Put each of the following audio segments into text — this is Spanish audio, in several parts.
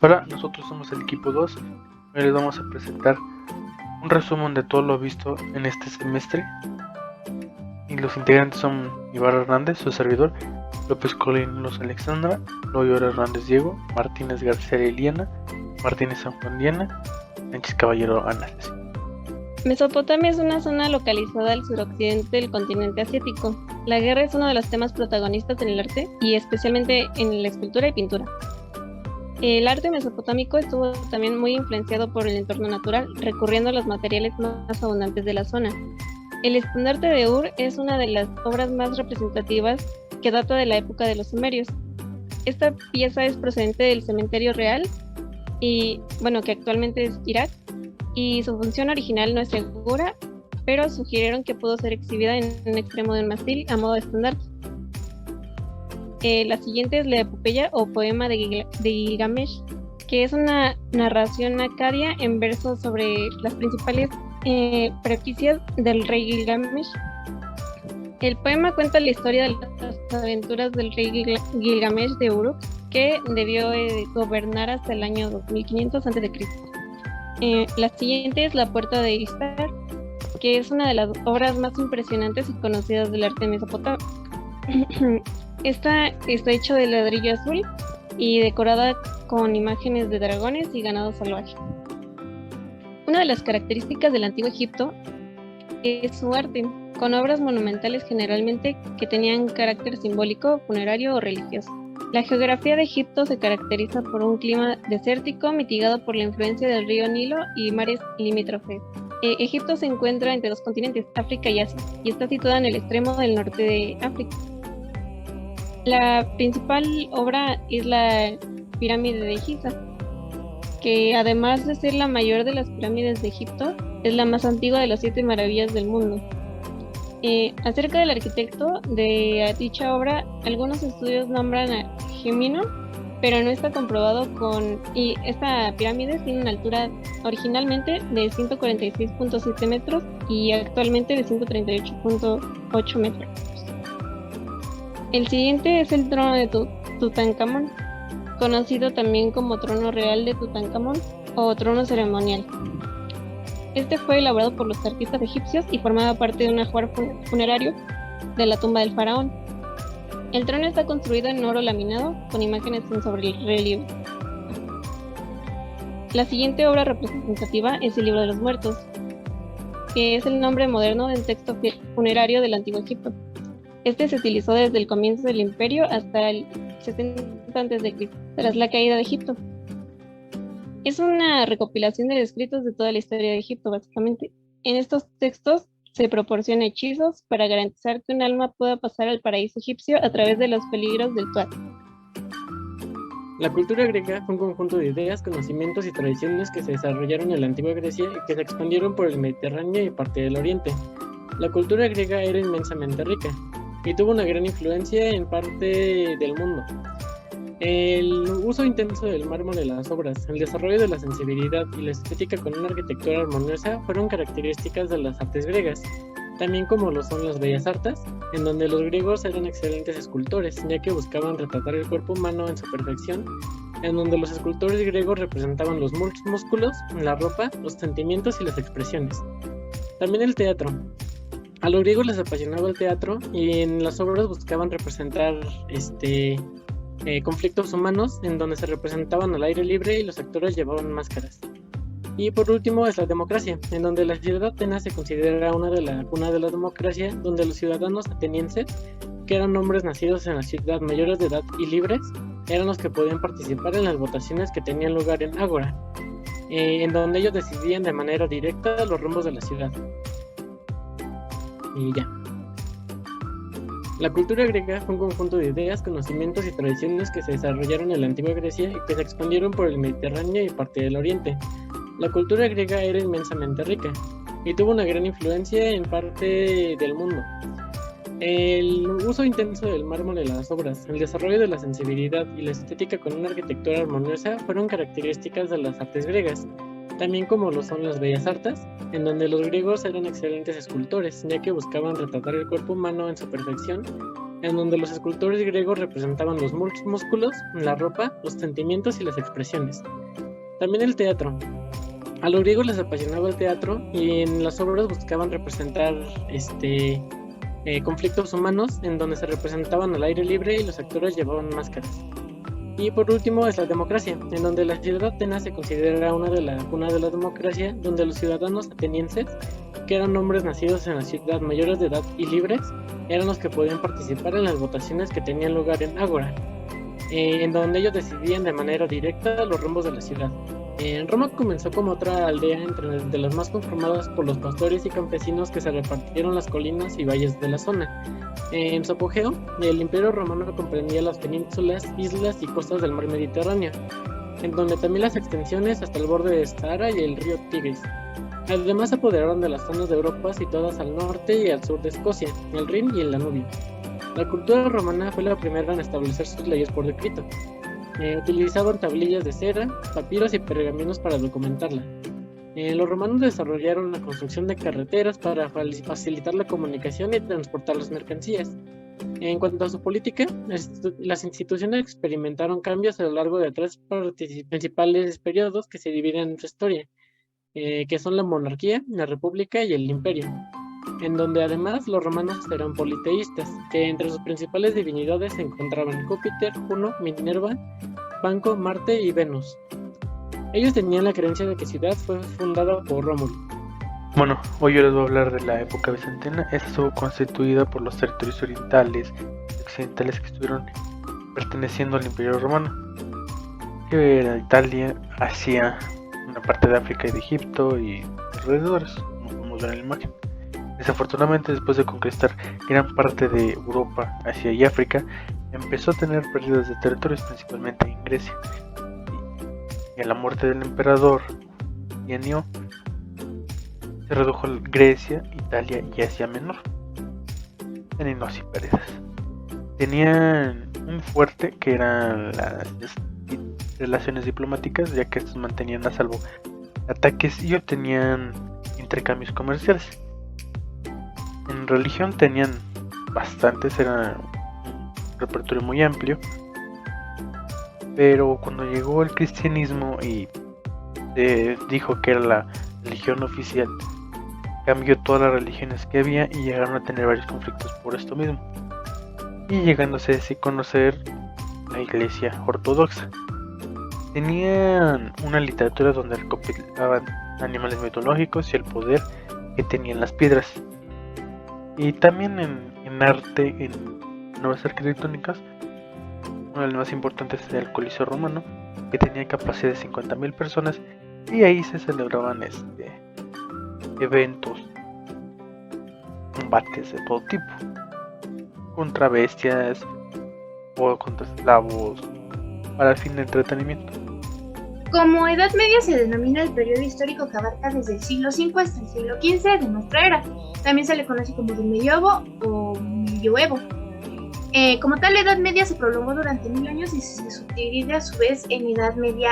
Hola, nosotros somos el equipo 2. Hoy les vamos a presentar un resumen de todo lo visto en este semestre. Y los integrantes son Ibarra Hernández, su servidor, López Colín Luz Alexandra, Loyola Hernández Diego, Martínez García Eliana, Martínez San Juan Diana, Sánchez Caballero Ana. Mesopotamia es una zona localizada al suroccidente del continente asiático. La guerra es uno de los temas protagonistas en el arte y especialmente en la escultura y pintura. El arte mesopotámico estuvo también muy influenciado por el entorno natural, recurriendo a los materiales más abundantes de la zona. El estandarte de Ur es una de las obras más representativas que data de la época de los sumerios. Esta pieza es procedente del cementerio real y, que actualmente es Irak, y su función original no es segura, pero sugirieron que pudo ser exhibida en un extremo de un mástil a modo de estandarte. La siguiente es la epopeya o poema de Gilgamesh, que es una narración acadia en verso sobre las principales peripecias del rey Gilgamesh. El poema cuenta la historia de las aventuras del rey Gilgamesh de Uruk, que debió gobernar hasta el año 2500 a.C. La siguiente es La Puerta de Istar, que es una de las obras más impresionantes y conocidas del arte mesopotámico. Esta está hecha de ladrillo azul y decorada con imágenes de dragones y ganado salvaje. Una de las características del antiguo Egipto es su arte, con obras monumentales generalmente que tenían carácter simbólico, funerario o religioso. La geografía de Egipto se caracteriza por un clima desértico mitigado por la influencia del río Nilo y mares limítrofes. Egipto se encuentra entre dos continentes, África y Asia, y está situada en el extremo del norte de África. La principal obra es la pirámide de Giza, que además de ser la mayor de las pirámides de Egipto, es la más antigua de las 7 maravillas del mundo. Acerca del arquitecto de dicha obra, algunos estudios nombran a Gemino, pero no está comprobado y esta pirámide tiene una altura originalmente de 146.7 metros y actualmente de 138.8 metros. El siguiente es el trono de Tutankamón, conocido también como trono real de Tutankamón o trono ceremonial. Este fue elaborado por los artistas egipcios y formaba parte de un ajuar funerario de la tumba del faraón. El trono está construido en oro laminado con imágenes en sobrerelieve. La siguiente obra representativa es el Libro de los Muertos, que es el nombre moderno del texto funerario del Antiguo Egipto. Este se utilizó desde el comienzo del imperio hasta el 60 a.C., tras la caída de Egipto. Es una recopilación de escritos de toda la historia de Egipto, básicamente. En estos textos se proporciona hechizos para garantizar que un alma pueda pasar al paraíso egipcio a través de los peligros del Tuat. La cultura griega fue un conjunto de ideas, conocimientos y tradiciones que se desarrollaron en la antigua Grecia y que se expandieron por el Mediterráneo y parte del Oriente. La cultura griega era inmensamente rica y tuvo una gran influencia en parte del mundo. El uso intenso del mármol en las obras, el desarrollo de la sensibilidad y la estética con una arquitectura armoniosa fueron características de las artes griegas, también como lo son las bellas artes, en donde los griegos eran excelentes escultores, ya que buscaban retratar el cuerpo humano en su perfección, en donde los escultores griegos representaban los músculos, la ropa, los sentimientos y las expresiones. También el teatro. A los griegos les apasionaba el teatro y en las obras buscaban representar conflictos humanos en donde se representaban al aire libre y los actores llevaban máscaras. Y por último es la democracia, en donde la ciudad de Atenas se considera una de la democracia, donde los ciudadanos atenienses, que eran hombres nacidos en la ciudad, mayores de edad y libres, eran los que podían participar en las votaciones que tenían lugar en Ágora, en donde ellos decidían de manera directa los rumbos de la ciudad. Y ya. La cultura griega fue un conjunto de ideas, conocimientos y tradiciones que se desarrollaron en la antigua Grecia y que se expandieron por el Mediterráneo y parte del Oriente. La cultura griega era inmensamente rica y tuvo una gran influencia en parte del mundo. El uso intenso del mármol en las obras, el desarrollo de la sensibilidad y la estética con una arquitectura armoniosa fueron características de las artes griegas, también como lo son las bellas artes, en donde los griegos eran excelentes escultores, ya que buscaban retratar el cuerpo humano en su perfección, en donde los escultores griegos representaban los músculos, la ropa, los sentimientos y las expresiones. También el teatro. A los griegos les apasionaba el teatro y en las obras buscaban representar conflictos humanos en donde se representaban al aire libre y los actores llevaban máscaras. Y por último es la democracia, en donde la ciudad de Atenas se considera una de la democracia, donde los ciudadanos atenienses, que eran hombres nacidos en la ciudad, mayores de edad y libres, eran los que podían participar en las votaciones que tenían lugar en Ágora, en donde ellos decidían de manera directa los rumbos de la ciudad. Roma comenzó como otra aldea de las más conformadas por los pastores y campesinos que se repartieron las colinas y valles de la zona. En su apogeo, el Imperio Romano comprendía las penínsulas, islas y costas del mar Mediterráneo, en donde también las extensiones hasta el borde de Sahara y el río Tigris. Además se apoderaron de las zonas de Europa situadas al norte y al sur de Escocia, el Rin y el Danubio. La cultura romana fue la primera en establecer sus leyes por decreto. Utilizaban tablillas de cera, papiros y pergaminos para documentarla. Los romanos desarrollaron la construcción de carreteras para facilitar la comunicación y transportar las mercancías. En cuanto a su política, las instituciones experimentaron cambios a lo largo de tres principales periodos que se dividen en su historia, que son la monarquía, la república y el imperio, en donde además los romanos eran politeístas, que entre sus principales divinidades se encontraban Júpiter, Juno, Minerva, Banco, Marte y Venus. Ellos tenían la creencia de que ciudad fue fundada por Rómulo. Bueno, hoy yo les voy a hablar de la época bizantina. Esta estuvo constituida por los territorios orientales y occidentales que estuvieron perteneciendo al Imperio Romano, que era Italia, Asia, una parte de África y de Egipto y alrededores, como podemos ver en la imagen. Desafortunadamente, después de conquistar gran parte de Europa, Asia y África, empezó a tener pérdidas de territorios, principalmente en Grecia. Y a la muerte del emperador Hienio, se redujo Grecia, Italia y Asia Menor, teniendo así pérdidas. Tenían un fuerte que eran las relaciones diplomáticas, ya que estos mantenían a salvo ataques y obtenían intercambios comerciales. En religión tenían bastantes, era un repertorio muy amplio, pero cuando llegó el cristianismo y dijo que era la religión oficial, cambió todas las religiones que había y llegaron a tener varios conflictos por esto mismo, y llegándose a conocer la iglesia ortodoxa. Tenían una literatura donde recopilaban animales mitológicos y el poder que tenían las piedras. Y también en arte, en nuevas arquitectónicas, una de las más importantes era el Coliseo Romano, que tenía capacidad de 50,000 personas, y ahí se celebraban eventos, combates de todo tipo, contra bestias o contra esclavos, para el fin de entretenimiento. Como Edad Media se denomina el periodo histórico que abarca desde el siglo V hasta el siglo XV de nuestra era. También se le conoce como el medioevo o medioevo. Como tal, la Edad Media se prolongó durante 1000 años y se subdivide a su vez en Edad Media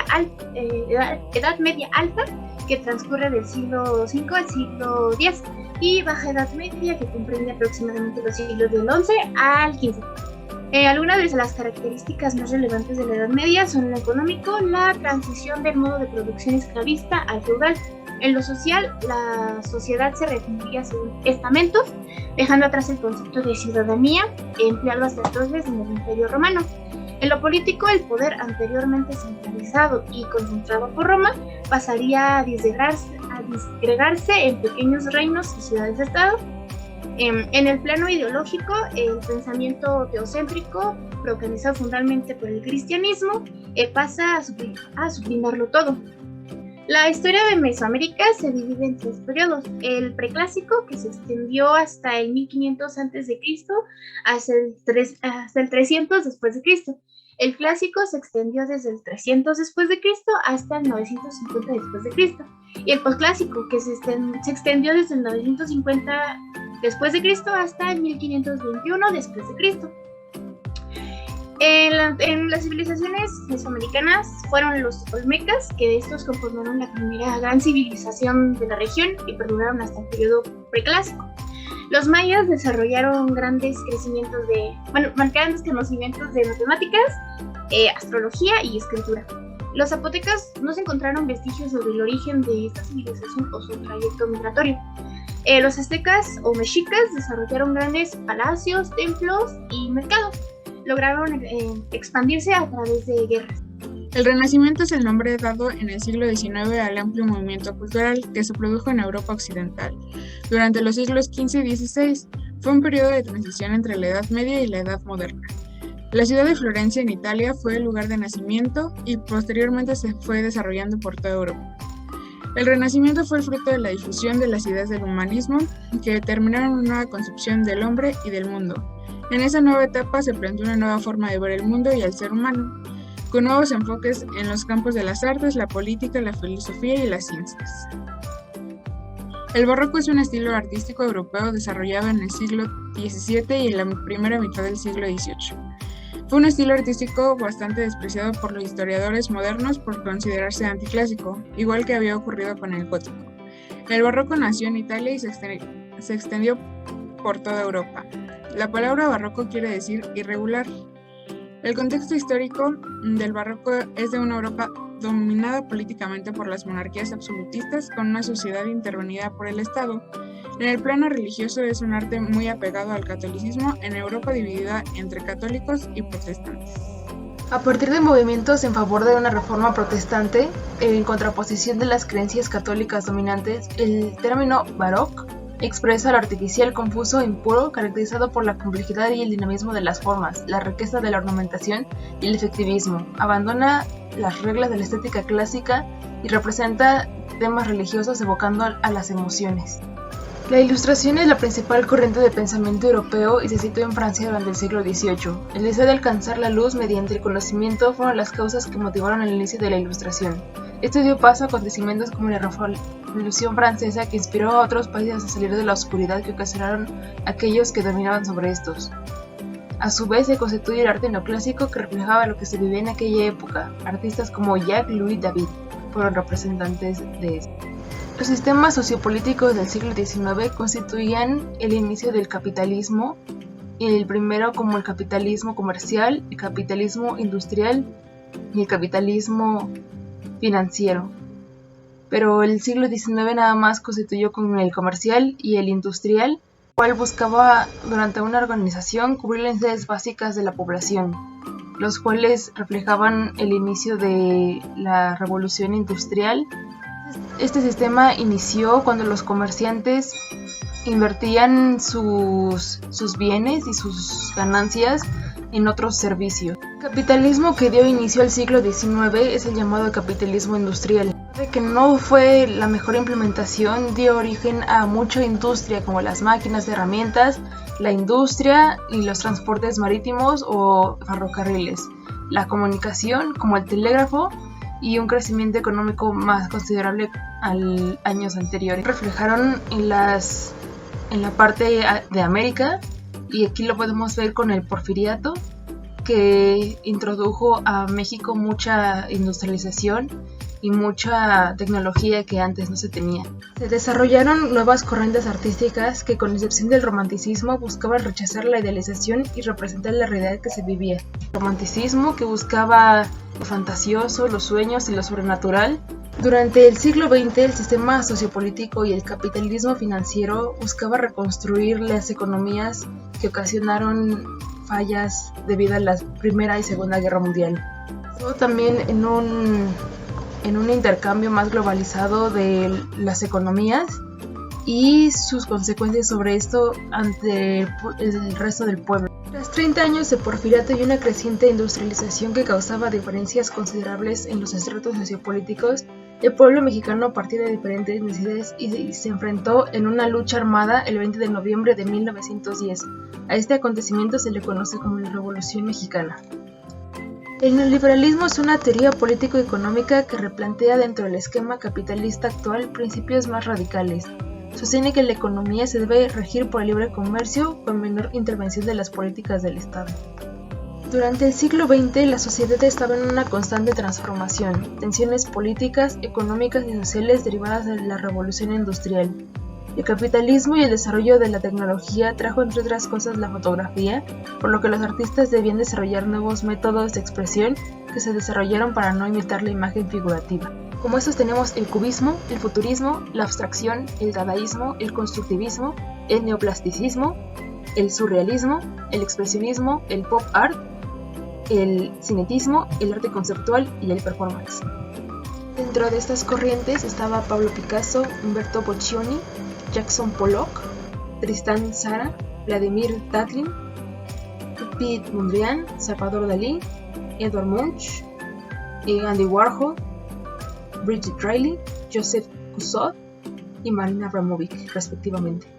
Alta, que transcurre del siglo V al siglo X, y Baja Edad Media, que comprende aproximadamente los siglos del XI al XV. Algunas de las características más relevantes de la Edad Media son lo económico, la transición del modo de producción esclavista al feudal. En lo social, la sociedad se definiría según estamentos, dejando atrás el concepto de ciudadanía empleado hasta entonces en el Imperio Romano. En lo político, el poder anteriormente centralizado y concentrado por Roma pasaría a disgregarse en pequeños reinos y ciudades-estado. En el plano ideológico, el pensamiento teocéntrico, organizado fundamentalmente por el cristianismo, pasa a suplintarlo todo. La historia de Mesoamérica se divide en tres periodos: el preclásico, que se extendió hasta el 1500 a.C. hasta el 300 después de Cristo. El clásico se extendió desde el 300 después de Cristo hasta el 950 después de Cristo. Y el posclásico, que se extendió desde el 950 después de Cristo hasta el 1521 después de Cristo. En las civilizaciones mesoamericanas fueron los olmecas, que de estos conformaron la primera gran civilización de la región y perduraron hasta el periodo preclásico. Los mayas desarrollaron grandes conocimientos de matemáticas, astrología y escritura. Los zapotecas no se encontraron vestigios sobre el origen de esta civilización o su trayecto migratorio. Los aztecas o mexicas desarrollaron grandes palacios, templos y mercados. Lograron expandirse a través de guerras. El Renacimiento es el nombre dado en el siglo XIX al amplio movimiento cultural que se produjo en Europa Occidental. Durante los siglos XV y XVI fue un periodo de transición entre la Edad Media y la Edad Moderna. La ciudad de Florencia en Italia fue el lugar de nacimiento y posteriormente se fue desarrollando por toda Europa. El Renacimiento fue el fruto de la difusión de las ideas del humanismo que determinaron una nueva concepción del hombre y del mundo. En esa nueva etapa se planteó una nueva forma de ver el mundo y al ser humano, con nuevos enfoques en los campos de las artes, la política, la filosofía y las ciencias. El barroco es un estilo artístico europeo desarrollado en el siglo XVII y en la primera mitad del siglo XVIII. Fue un estilo artístico bastante despreciado por los historiadores modernos por considerarse anticlásico, igual que había ocurrido con el gótico. El barroco nació en Italia y se extendió por toda Europa. La palabra barroco quiere decir irregular. El contexto histórico del barroco es de una Europa dominada políticamente por las monarquías absolutistas con una sociedad intervenida por el Estado. En el plano religioso es un arte muy apegado al catolicismo en Europa dividida entre católicos y protestantes. A partir de movimientos en favor de una reforma protestante, en contraposición de las creencias católicas dominantes, el término baroque expresa lo artificial, confuso e impuro, caracterizado por la complejidad y el dinamismo de las formas, la riqueza de la ornamentación y el efectivismo. Abandona las reglas de la estética clásica y representa temas religiosos evocando a las emociones. La Ilustración es la principal corriente de pensamiento europeo y se situó en Francia durante el siglo XVIII. El deseo de alcanzar la luz mediante el conocimiento fueron las causas que motivaron el inicio de la Ilustración. Esto dio paso a acontecimientos como la Revolución Francesa, que inspiró a otros países a salir de la oscuridad que ocasionaron aquellos que dominaban sobre estos. A su vez se constituye el arte neoclásico que reflejaba lo que se vivía en aquella época. Artistas como Jacques-Louis David fueron representantes de esto. Los sistemas sociopolíticos del siglo XIX constituían el inicio del capitalismo, el primero como el capitalismo comercial, el capitalismo industrial y el capitalismo financiero. Pero el siglo XIX nada más constituyó con el comercial y el industrial, el cual buscaba durante una organización cubrir las necesidades básicas de la población, los cuales reflejaban el inicio de la revolución industrial. Este sistema inició cuando los comerciantes invertían sus bienes y sus ganancias en otros servicios. El capitalismo que dio inicio al siglo XIX es el llamado capitalismo industrial. De que no fue la mejor implementación, dio origen a mucha industria como las máquinas de herramientas, la industria y los transportes marítimos o ferrocarriles, la comunicación como el telégrafo y un crecimiento económico más considerable a años anteriores. Reflejaron en la parte de América, y aquí lo podemos ver con el Porfiriato, que introdujo a México mucha industrialización y mucha tecnología que antes no se tenía. Se desarrollaron nuevas corrientes artísticas que, con excepción del romanticismo, buscaban rechazar la idealización y representar la realidad que se vivía. El romanticismo, que buscaba lo fantasioso, los sueños y lo sobrenatural. Durante el siglo XX, el sistema sociopolítico y el capitalismo financiero buscaba reconstruir las economías que ocasionaron fallas debido a la Primera y Segunda Guerra Mundial. También en un intercambio más globalizado de las economías y sus consecuencias sobre esto ante el resto del pueblo. Tras 30 años de porfiriato y una creciente industrialización que causaba diferencias considerables en los estratos sociopolíticos, el pueblo mexicano partió de diferentes necesidades y se enfrentó en una lucha armada el 20 de noviembre de 1910. A este acontecimiento se le conoce como la Revolución Mexicana. El neoliberalismo es una teoría político-económica que replantea dentro del esquema capitalista actual principios más radicales. Sostiene que la economía se debe regir por el libre comercio con menor intervención de las políticas del Estado. Durante el siglo XX, la sociedad estaba en una constante transformación, tensiones políticas, económicas y sociales derivadas de la revolución industrial. El capitalismo y el desarrollo de la tecnología trajo entre otras cosas la fotografía, por lo que los artistas debían desarrollar nuevos métodos de expresión que se desarrollaron para no imitar la imagen figurativa. Como estos tenemos el cubismo, el futurismo, la abstracción, el dadaísmo, el constructivismo, el neoplasticismo, el surrealismo, el expresionismo, el pop art, el cinetismo, el arte conceptual y el performance. Dentro de estas corrientes estaba Pablo Picasso, Umberto Boccioni, Jackson Pollock, Tristan Tzara, Vladimir Tatlin, Piet Mondrian, Salvador Dalí, Edvard Munch, Andy Warhol, Brigitte Riley, Joseph Cousteau y Marina Abramovic, respectivamente.